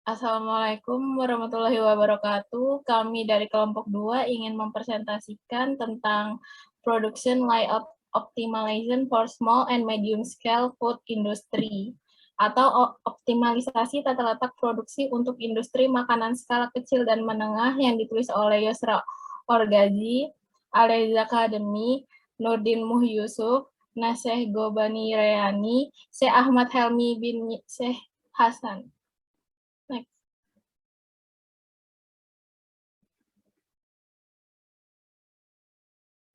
Assalamualaikum warahmatullahi wabarakatuh. Kami dari kelompok 2 ingin mempresentasikan tentang Production Layout Optimization for Small and Medium Scale Food Industry atau optimalisasi tata letak produksi untuk industri makanan skala kecil dan menengah yang ditulis oleh Yusra Orgazi, Aleza Akademi, Nurdin Muhyusuf, Naseh Gobani Reyani, Syekh Ahmad Helmi bin Syekh Hasan. Next.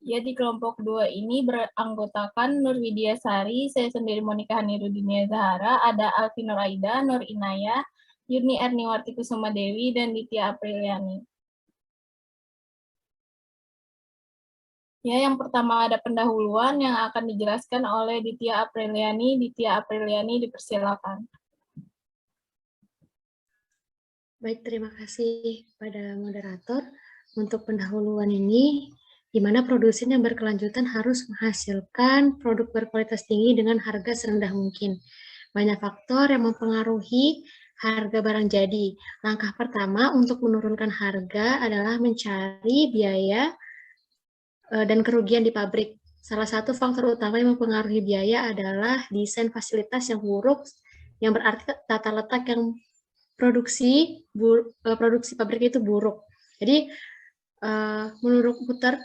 Ya, di kelompok 2 ini beranggotakan Nur Widya Sari, saya sendiri Monika Hanirudinia Zahara, ada Alfi Nur Aida, Nur Inaya, Yuni Erniwarti Kusuma Dewi, dan Ditya Apriliani. Ya, yang pertama ada pendahuluan yang akan dijelaskan oleh Ditya Apriliani. Ditya Apriliani, dipersilakan. Baik, terima kasih pada moderator. Untuk pendahuluan ini, di mana produsen yang berkelanjutan harus menghasilkan produk berkualitas tinggi dengan harga serendah mungkin. Banyak faktor yang mempengaruhi harga barang jadi. Langkah pertama untuk menurunkan harga adalah mencari biaya dan kerugian di pabrik. Salah satu faktor utama yang mempengaruhi biaya adalah desain fasilitas yang buruk, yang berarti tata letak yang produksi pabrik itu buruk. Jadi menurut Puter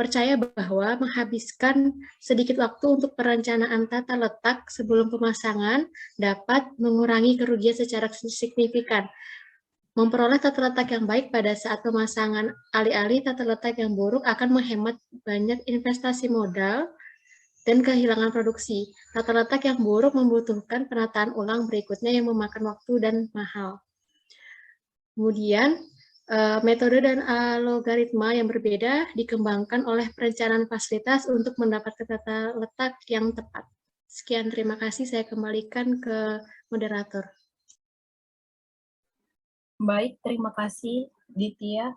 percaya bahwa menghabiskan sedikit waktu untuk perencanaan tata letak sebelum pemasangan dapat mengurangi kerugian secara signifikan. Memperoleh tata letak yang baik pada saat pemasangan alih-alih tata letak yang buruk akan menghemat banyak investasi modal dan kehilangan produksi. Tata letak yang buruk membutuhkan penataan ulang berikutnya yang memakan waktu dan mahal. Kemudian, metode dan logaritma yang berbeda dikembangkan oleh perencanaan fasilitas untuk mendapatkan tata letak yang tepat. Sekian, terima kasih. Saya kembalikan ke moderator. Baik, terima kasih, Ditya.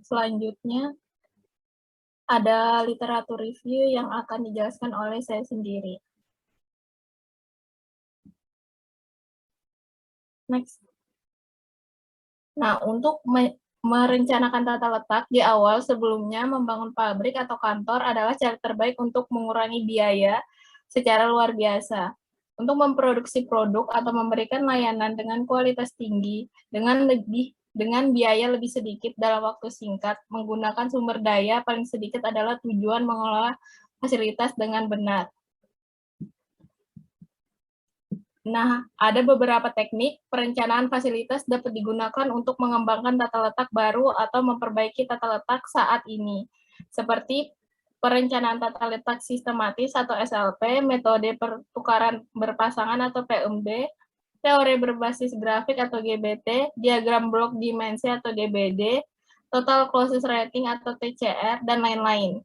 Selanjutnya, ada literatur review yang akan dijelaskan oleh saya sendiri. Next. Nah, untuk merencanakan tata letak di awal sebelumnya membangun pabrik atau kantor adalah cara terbaik untuk mengurangi biaya secara luar biasa. Untuk memproduksi produk atau memberikan layanan dengan kualitas tinggi, dengan biaya lebih sedikit dalam waktu singkat, menggunakan sumber daya paling sedikit adalah tujuan mengelola fasilitas dengan benar. Nah, ada beberapa teknik perencanaan fasilitas dapat digunakan untuk mengembangkan tata letak baru atau memperbaiki tata letak saat ini, seperti perencanaan tata letak sistematis atau SLP, metode pertukaran berpasangan atau PMB, teori berbasis grafik atau GBT, diagram blok dimensi atau DBD, total closest rating atau TCR, dan lain-lain.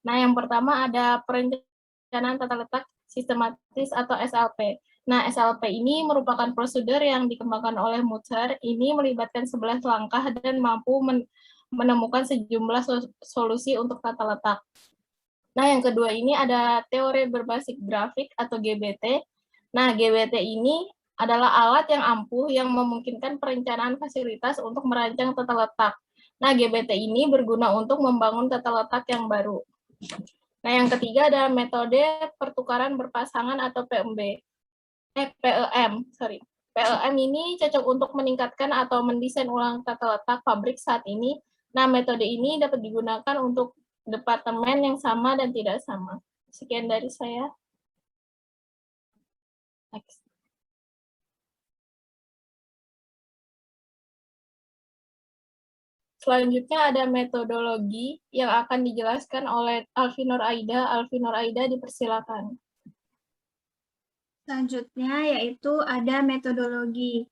Nah, yang pertama ada perencanaan tata letak sistematis atau SLP. Nah, SLP ini merupakan prosedur yang dikembangkan oleh Mutter. Ini melibatkan 11 langkah dan mampu menemukan sejumlah solusi untuk tata letak. Nah, yang kedua ini ada teori berbasis grafik atau GBT. Nah, GBT ini adalah alat yang ampuh yang memungkinkan perencanaan fasilitas untuk merancang tata letak. Nah, GBT ini berguna untuk membangun tata letak yang baru. Nah, yang ketiga ada metode pertukaran berpasangan atau PEM. PLM ini cocok untuk meningkatkan atau mendesain ulang tata letak pabrik saat ini. Nah, metode ini dapat digunakan untuk departemen yang sama dan tidak sama. Sekian dari saya. Next. Selanjutnya ada metodologi yang akan dijelaskan oleh Alfi Nur Aida. Alfi Nur Aida, dipersilakan. Selanjutnya yaitu ada metodologi.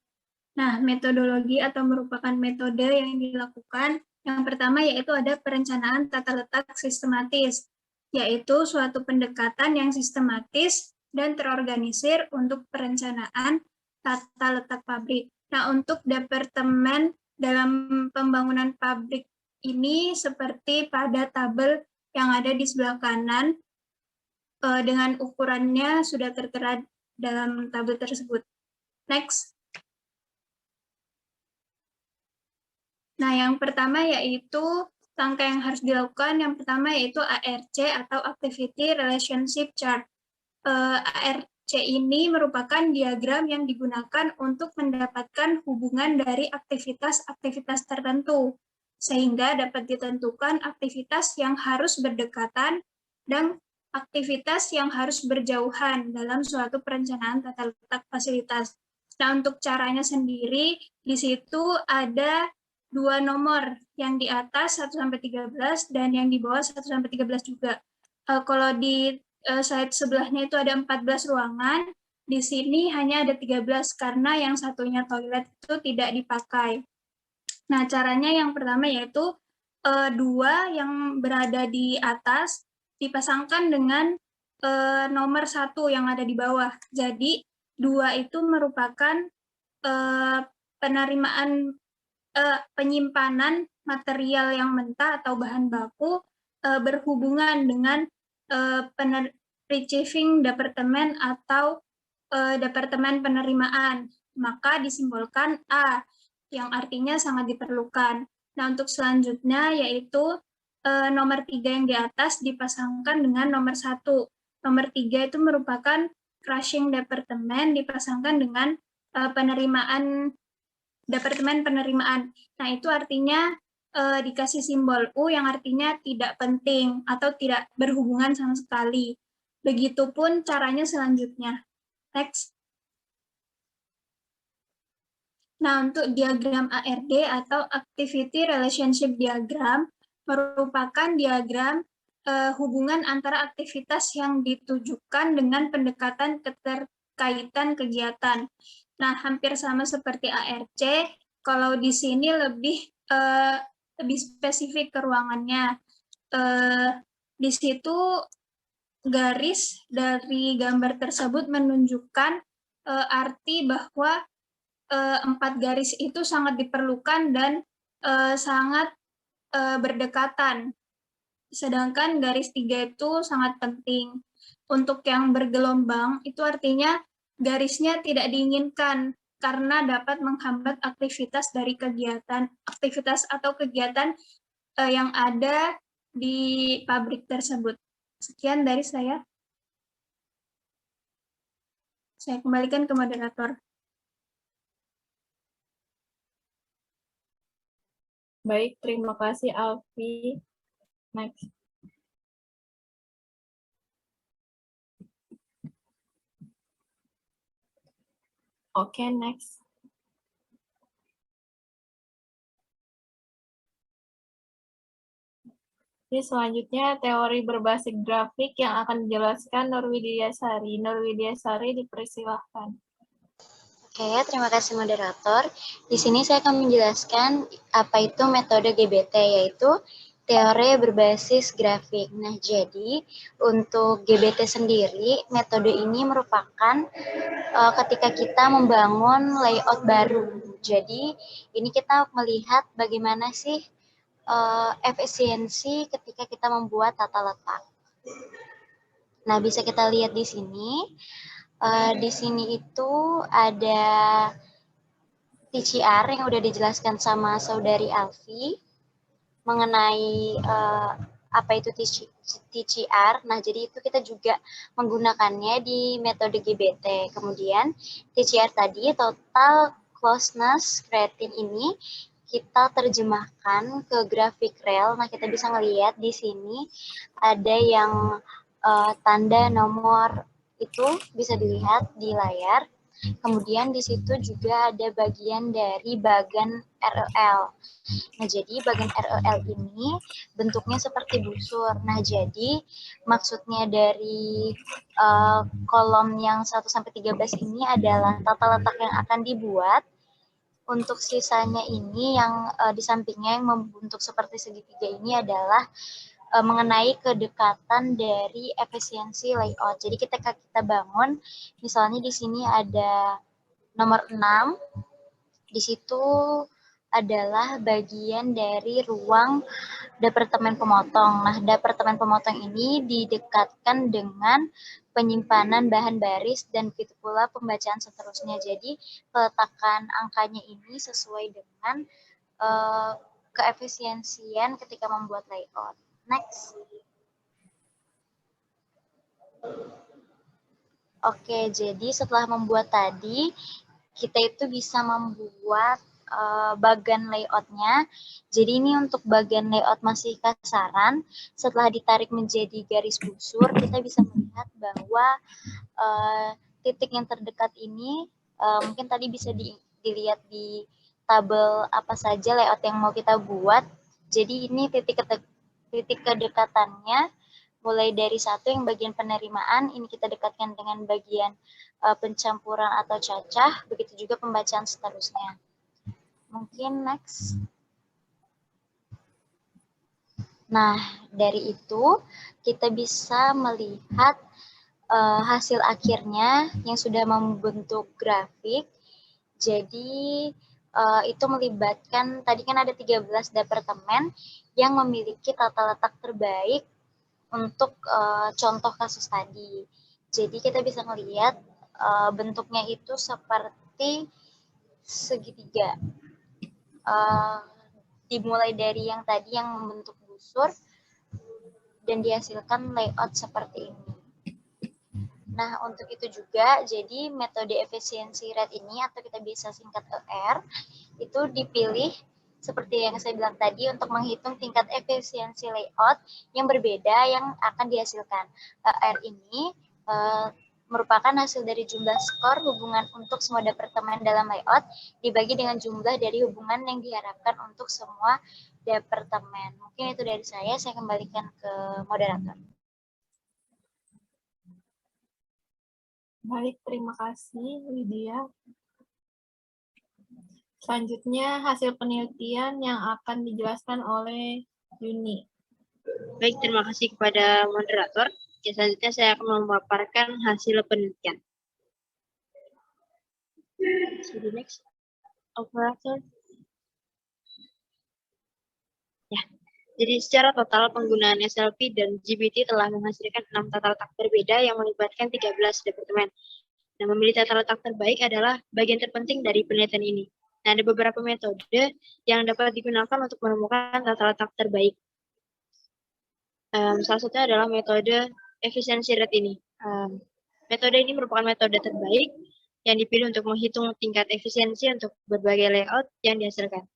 Nah, metodologi atau merupakan metode yang dilakukan. Yang pertama yaitu ada perencanaan tata letak sistematis, yaitu suatu pendekatan yang sistematis dan terorganisir untuk perencanaan tata letak pabrik. Nah, untuk departemen dalam pembangunan pabrik ini seperti pada tabel yang ada di sebelah kanan, dengan ukurannya sudah tertera dalam tabel tersebut. Next. Nah, yang pertama yaitu langkah yang harus dilakukan. Yang pertama yaitu ARC atau Activity Relationship Chart. ARC ini merupakan diagram yang digunakan untuk mendapatkan hubungan dari aktivitas-aktivitas tertentu, sehingga dapat ditentukan aktivitas yang harus berdekatan dan aktivitas yang harus berjauhan dalam suatu perencanaan tata letak fasilitas. Nah, untuk caranya sendiri, di situ ada dua nomor, yang di atas 1-13 dan yang di bawah 1-13 juga. Kalau di slide sebelahnya itu ada 14 ruangan, di sini hanya ada 13 karena yang satunya toilet itu tidak dipakai. Nah, caranya yang pertama yaitu dua yang berada di atas dipasangkan dengan nomor 1 yang ada di bawah. Jadi, dua itu merupakan penyimpanan material yang mentah atau bahan baku berhubungan dengan retrieving departemen atau departemen penerimaan, maka disimbolkan A, yang artinya sangat diperlukan. Nah, untuk selanjutnya yaitu nomor 3 yang di atas dipasangkan dengan nomor 1. Nomor 3 itu merupakan crushing departemen dipasangkan dengan departemen penerimaan. Nah, itu artinya dikasih simbol U yang artinya tidak penting atau tidak berhubungan sama sekali. Begitupun caranya selanjutnya. Next. Nah, untuk diagram ARD atau Activity Relationship Diagram merupakan diagram hubungan antara aktivitas yang ditujukan dengan pendekatan keterkaitan kegiatan. Nah, hampir sama seperti ARC, kalau di sini lebih spesifik ke ruangannya. Di situ garis dari gambar tersebut menunjukkan arti bahwa 4 garis itu sangat diperlukan dan sangat berdekatan. Sedangkan garis 3 itu sangat penting. Untuk yang bergelombang, itu artinya garisnya tidak diinginkan karena dapat menghambat aktivitas atau kegiatan yang ada di pabrik tersebut. Sekian dari saya. Saya kembalikan ke moderator. Baik, terima kasih Alfi. Next. Oke, next. Jadi selanjutnya teori berbasis grafik yang akan dijelaskan Nur Widiasari. Nur Widiasari dipersilahkan. Oke, terima kasih moderator. Di sini saya akan menjelaskan apa itu metode GBT, yaitu teori berbasis grafik. Nah, jadi untuk GBT sendiri, metode ini merupakan ketika kita membangun layout baru. Jadi, ini kita melihat bagaimana sih efisiensi ketika kita membuat tata letak. Nah, bisa kita lihat di sini. Di sini itu ada TCR yang udah dijelaskan sama saudari Alfi mengenai apa itu TCR. Nah, jadi itu kita juga menggunakannya di metode GBT. Kemudian TCR tadi, total closeness creating ini kita terjemahkan ke grafik rel. Nah, kita bisa ngelihat di sini ada yang tanda nomor itu bisa dilihat di layar. Kemudian di situ juga ada bagian dari bagan REL. Nah, jadi bagan REL ini bentuknya seperti busur. Nah, jadi maksudnya dari kolom yang 1-13 ini adalah tata letak yang akan dibuat. Untuk sisanya ini yang di sampingnya yang membentuk seperti segitiga ini adalah mengenai kedekatan dari efisiensi layout. Jadi ketika kita bangun, misalnya di sini ada nomor 6, di situ adalah bagian dari ruang departemen pemotong. Nah, departemen pemotong ini didekatkan dengan penyimpanan bahan baris dan begitu pula pembacaan seterusnya. Jadi, peletakan angkanya ini sesuai dengan keefisiensian ketika membuat layout. Next. Oke, jadi setelah membuat tadi, kita itu bisa membuat bagian layoutnya. Jadi ini untuk bagian layout masih kasaran, setelah ditarik menjadi garis busur, kita bisa melihat bahwa titik yang terdekat ini, mungkin tadi bisa dilihat di tabel apa saja layout yang mau kita buat. Jadi ini titik kedekatannya, mulai dari satu yang bagian penerimaan, ini kita dekatkan dengan bagian pencampuran atau cacah, begitu juga pembacaan seterusnya. Mungkin next. Nah, dari itu kita bisa melihat hasil akhirnya yang sudah membentuk grafik. Jadi itu melibatkan, tadi kan ada 13 departemen yang memiliki tata letak terbaik untuk contoh kasus tadi. Jadi kita bisa melihat bentuknya itu seperti segitiga. Dimulai dari yang tadi yang membentuk busur dan dihasilkan layout seperti ini. Nah, untuk itu juga, jadi metode efisiensi rate ini, atau kita bisa singkat ER, itu dipilih seperti yang saya bilang tadi untuk menghitung tingkat efisiensi layout yang berbeda yang akan dihasilkan. ER ini merupakan hasil dari jumlah skor hubungan untuk semua departemen dalam layout dibagi dengan jumlah dari hubungan yang diharapkan untuk semua departemen. Mungkin itu dari saya kembalikan ke moderator. Baik, terima kasih Lydia. Selanjutnya hasil penelitian yang akan dijelaskan oleh Yuni. Baik, terima kasih kepada moderator. Selanjutnya saya akan memaparkan hasil penelitian. Jadi next, operator. Ya, jadi secara total penggunaan SLP dan GPT telah menghasilkan 6 tata letak berbeda yang melibatkan 13 departemen. Nah, memilih tata letak terbaik adalah bagian terpenting dari penelitian ini. Nah, ada beberapa metode yang dapat digunakan untuk menemukan tata letak terbaik. Salah satunya adalah metode efisiensi rate ini. Metode ini merupakan metode terbaik yang dipilih untuk menghitung tingkat efisiensi untuk berbagai layout yang dihasilkan.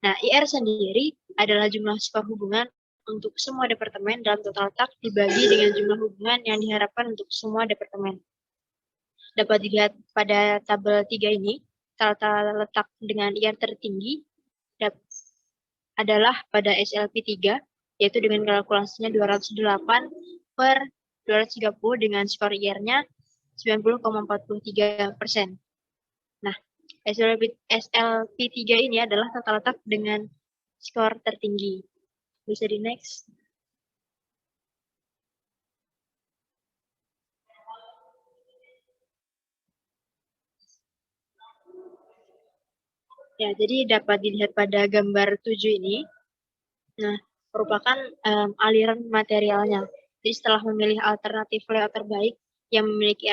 Nah, IR sendiri adalah jumlah skor hubungan untuk semua departemen dalam total letak dibagi dengan jumlah hubungan yang diharapkan untuk semua departemen. Dapat dilihat pada tabel 3 ini, tata letak dengan IR tertinggi adalah pada SLP 3, yaitu dengan kalkulasinya 208/230 dengan skor IR-nya 90,43%. Nah, SLP 3 ini adalah tata letak dengan skor tertinggi. Bisa di next. Ya, jadi dapat dilihat pada gambar 7 ini. Nah, merupakan aliran materialnya. Jadi setelah memilih alternatif layout terbaik yang memiliki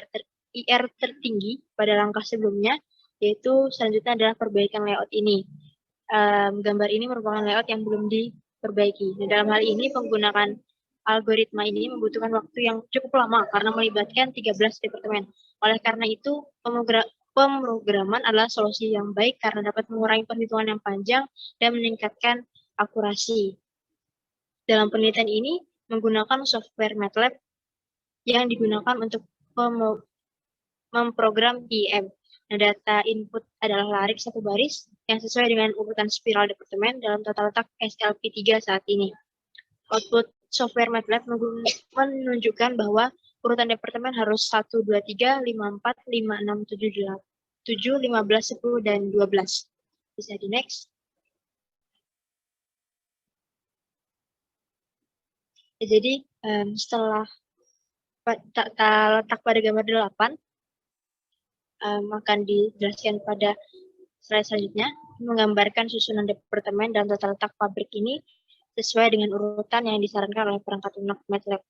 IR tertinggi pada langkah sebelumnya, yaitu selanjutnya adalah perbaikan layout ini. Gambar ini merupakan layout yang belum diperbaiki. Nah, dalam hal ini penggunaan algoritma ini membutuhkan waktu yang cukup lama karena melibatkan 13 departemen. Oleh karena itu, pemrograman adalah solusi yang baik karena dapat mengurangi perhitungan yang panjang dan meningkatkan akurasi. Dalam penelitian ini menggunakan software MATLAB yang digunakan untuk memprogram IM. Nah, data input adalah larik satu baris yang sesuai dengan urutan spiral departemen dalam tata letak SLP 3 saat ini. Output software MATLAB menunjukkan bahwa urutan departemen harus 1, 2, 3, 5, 4, 5, 6, 7, 15, 10, dan 12. Bisa di next. Ya, jadi setelah tata letak pada gambar 8 akan dijelaskan pada slide selanjutnya, menggambarkan susunan departemen dan tata letak pabrik ini sesuai dengan urutan yang disarankan oleh perangkat lunak MATLAB.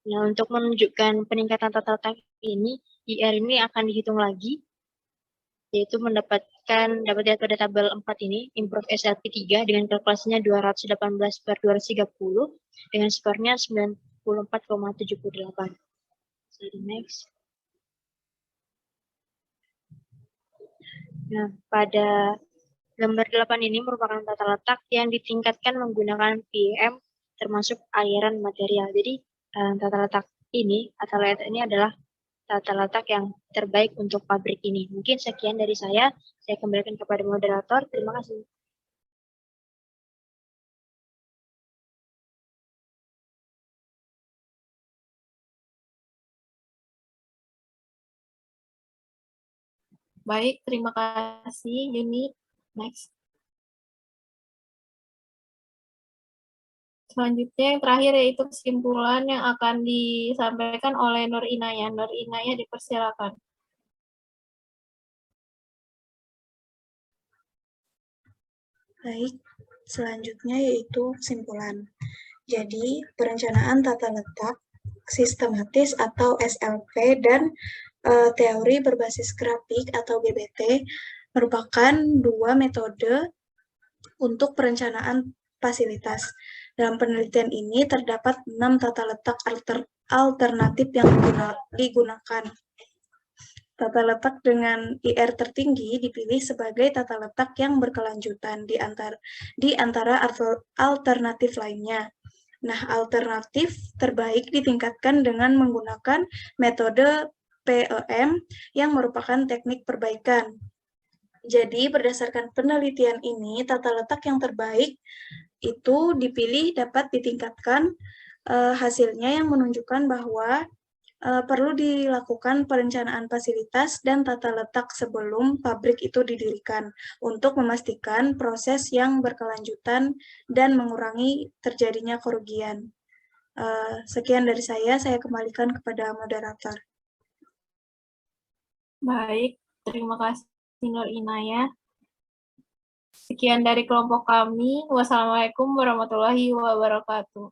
Nah, untuk menunjukkan peningkatan tata letak ini, IR ini akan dihitung lagi yaitu dapat lihat pada tabel 4 ini, improve SLP 3 dengan kalkulasinya 218/230 dengan skornya 94,78. Slide next. Nah, pada gambar 8 ini merupakan tata letak yang ditingkatkan menggunakan PEM termasuk aliran material. Jadi, tata letak ini adalah tata letak yang terbaik untuk pabrik ini. Mungkin sekian dari saya kembalikan kepada moderator. Terima kasih. Baik, terima kasih Yuni. Next. Selanjutnya yang terakhir yaitu kesimpulan yang akan disampaikan oleh Nur Inayah. Nur Inayah, dipersilakan. Baik, selanjutnya yaitu kesimpulan. Jadi, perencanaan tata letak sistematis atau SLP dan teori berbasis grafik atau GBT merupakan dua metode untuk perencanaan fasilitas. Dalam penelitian ini terdapat 6 tata letak alternatif yang digunakan. Tata letak dengan IR tertinggi dipilih sebagai tata letak yang berkelanjutan di antara alternatif lainnya. Nah, alternatif terbaik ditingkatkan dengan menggunakan metode PEM yang merupakan teknik perbaikan. Jadi, berdasarkan penelitian ini, tata letak yang terbaik itu dipilih dapat ditingkatkan. Hasilnya yang menunjukkan bahwa perlu dilakukan perencanaan fasilitas dan tata letak sebelum pabrik itu didirikan untuk memastikan proses yang berkelanjutan dan mengurangi terjadinya kerugian. Sekian dari saya kembalikan kepada moderator. Baik, terima kasih Nur Inayah. Sekian dari kelompok kami. Wassalamualaikum warahmatullahi wabarakatuh.